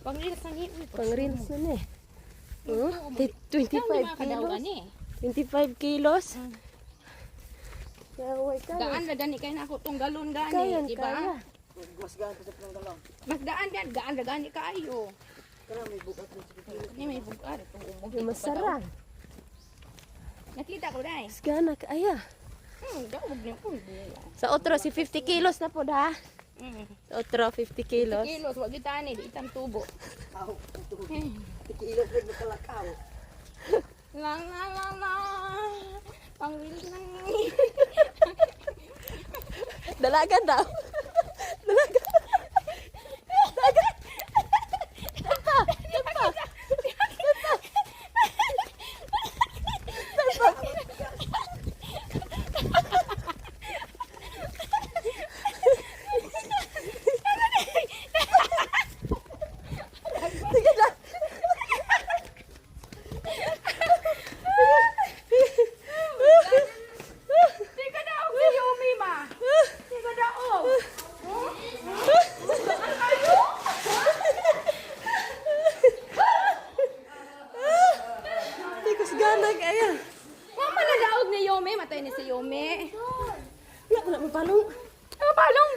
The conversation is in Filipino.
Pang-reels na ni. Pang-reels na eh. Oh, 25 kilos. 25 kilos. Yaway ka. Daan na gani kay na ako tong galon Kaya, gani, di kaya. ba? Mas daan yan, gaan na gani kaayo. Ni may bugat. Masarap. Nakita ko dai. Gana kaya. Gawag niyo ko. Sa otro, si 50 kilos na po da. Sa otro, 50 kilos. Kilos, wag gitani, di itang tubo. Kilos din makalakaw. Lang lang lang lang. Pang-reels lang. Dalagan daw. Dalagan. Tika daw si Yumi ma. Tika daw. Tikus gana kaya. Wa man nadaog ni Yumi, matay ni si Yumi. Wala, wala mo palong. Ano palong?